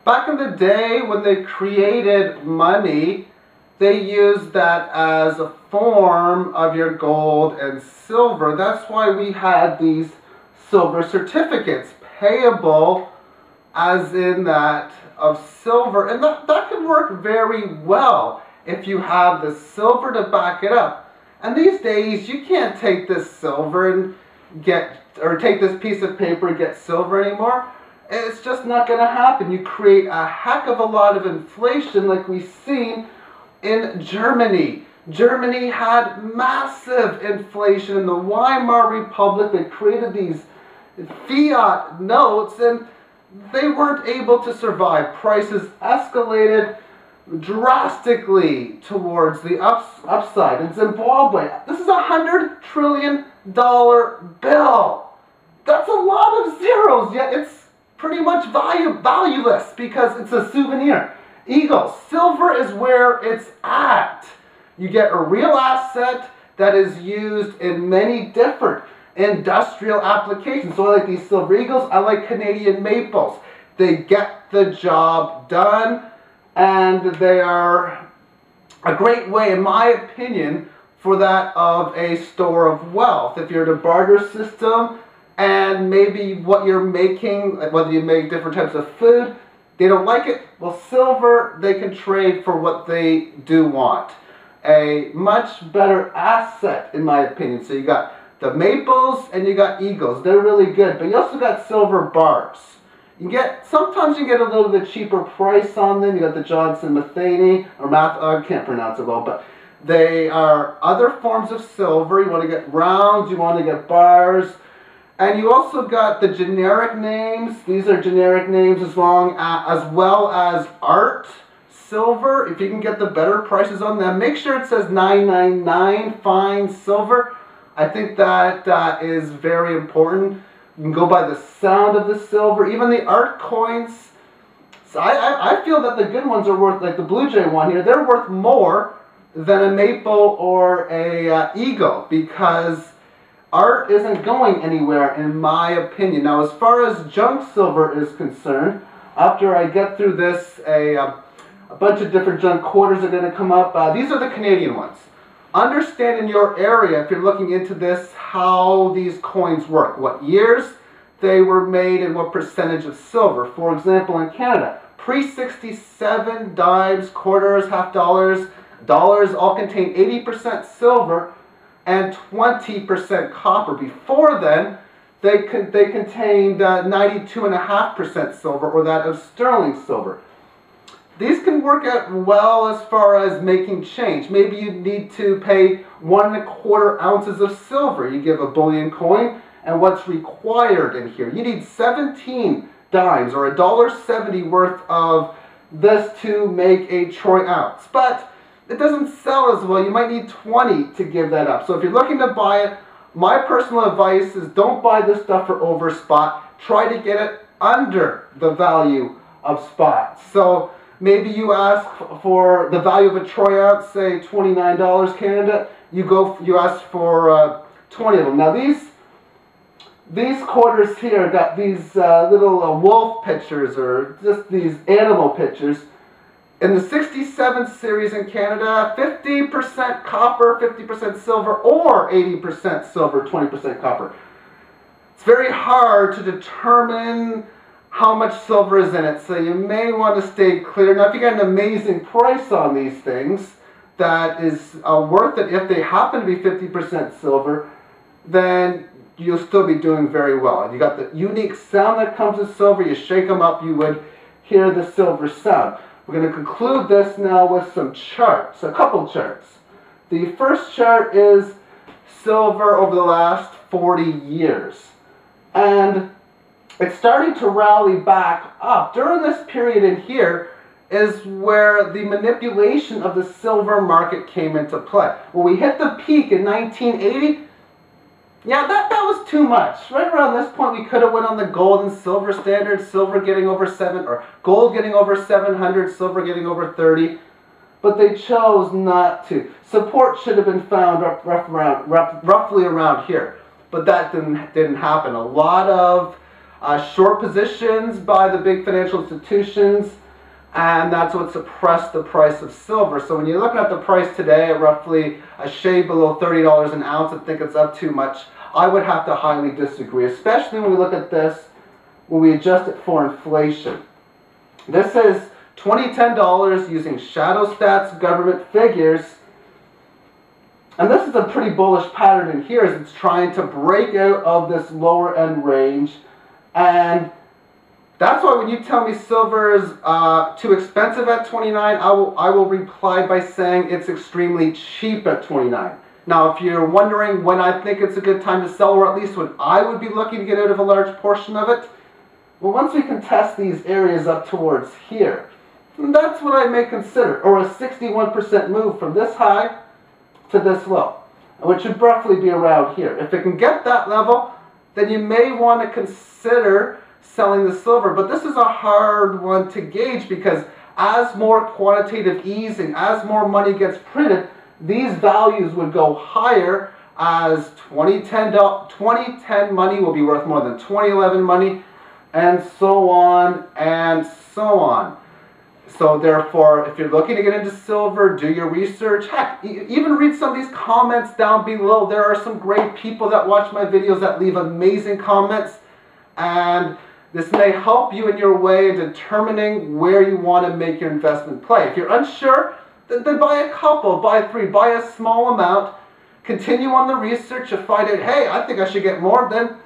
Back in the day when they created money, they used that as a form of your gold and silver. That's why we had these silver certificates, payable as in that of silver. And that could work very well if you have the silver to back it up. And these days, you can't take this silver and take this piece of paper and get silver anymore. It's just not going to happen. You create a heck of a lot of inflation like we've seen in Germany. Germany had massive inflation in the Weimar Republic. They created these fiat notes and they weren't able to survive. Prices escalated drastically towards the upside. In Zimbabwe, this is a $100 trillion bill. That's a lot of zeros, yet it's pretty much valueless because it's a souvenir. Eagle, silver is where it's at. You get a real asset that is used in many different industrial applications. So I like these silver eagles. I like Canadian maples. They get the job done, and they are a great way, in my opinion, for that of a store of wealth. If you're in a barter system and maybe what you're making, whether you make different types of food, they don't like it, well, silver, they can trade for what they do want. A much better asset, in my opinion. So you got the maples and you got eagles. They're really good, but you also got silver bars. Sometimes you get a little bit cheaper price on them. You got the Johnson Matheny, or I can't pronounce it well, but they are other forms of silver. You want to get rounds, you want to get bars, and you also got the generic names. These are generic names as well as art silver. If you can get the better prices on them, make sure it says 999 fine silver. I think that is very important. You can go by the sound of the silver, even the art coins. So I feel that the good ones are worth, like the Blue Jay one here, they're worth more than a maple or a eagle, because art isn't going anywhere, in my opinion. Now, as far as junk silver is concerned, after I get through this, a bunch of different junk quarters are going to come up. These are the Canadian ones. Understand in your area, if you're looking into this, how these coins work, what years they were made and what percentage of silver. For example, in Canada, pre-67 dimes, quarters, half dollars, dollars all contain 80% silver and 20% copper. Before then, they contained 92.5% silver, or that of sterling silver. These can work out well as far as making change. Maybe you need to pay 1 1/4 ounces of silver. You give a bullion coin, and what's required in here? You need 17 dimes, or $1.70 worth of this to make a troy ounce. But it doesn't sell as well. You might need 20 to give that up. So if you're looking to buy it, my personal advice is don't buy this stuff for over spot. Try to get it under the value of spot. So maybe you ask for the value of a troy ounce, say $29 Canada. You ask for 20 of them. Now these quarters here got these little wolf pictures, or just these animal pictures. In the 67 series in Canada, 50% copper, 50% silver, or 80% silver, 20% copper. It's very hard to determine how much silver is in it, so you may want to stay clear. Now, if you get an amazing price on these things that is worth it, if they happen to be 50% silver, then you'll still be doing very well. And you got the unique sound that comes with silver. You shake them up, you would hear the silver sound. We're going to conclude this now with some charts, a couple charts. The first chart is silver over the last 40 years. And it's starting to rally back up. During this period in here is where the manipulation of the silver market came into play. When we hit the peak in 1980, yeah, that was too much. Right around this point, we could have went on the gold and silver standard, silver getting over gold getting over 700, silver getting over 30. But they chose not to. Support should have been found roughly around here. But that didn't happen. A lot of short positions by the big financial institutions, and that's what suppressed the price of silver. So when you're looking at the price today at roughly a shade below $30 an ounce and think it's up too much, I would have to highly disagree, especially when we look at this, when we adjust it for inflation. This is $2010 using ShadowStats government figures. And this is a pretty bullish pattern in here as it's trying to break out of this lower end range. And that's why when you tell me silver is too expensive at 29, I will reply by saying it's extremely cheap at 29. Now, if you're wondering when I think it's a good time to sell, or at least when I would be looking to get out of a large portion of it, well, once we can test these areas up towards here, that's what I may consider, or a 61% move from this high to this low, which would roughly be around here. If it can get that level, then you may want to consider selling the silver. But this is a hard one to gauge because as more quantitative easing, as more money gets printed, these values would go higher as 2010 money will be worth more than 2011 money, and so on and so on. So therefore, if you're looking to get into silver, do your research. Heck, even read some of these comments down below. There are some great people that watch my videos that leave amazing comments, and this may help you in your way in determining where you want to make your investment play. If you're unsure, then buy a couple, buy 3, buy a small amount, continue on the research. You find out, hey, I think I should get more, then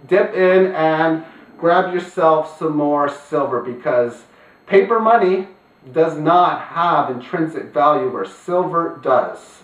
dip in and grab yourself some more silver, because paper money does not have intrinsic value where silver does.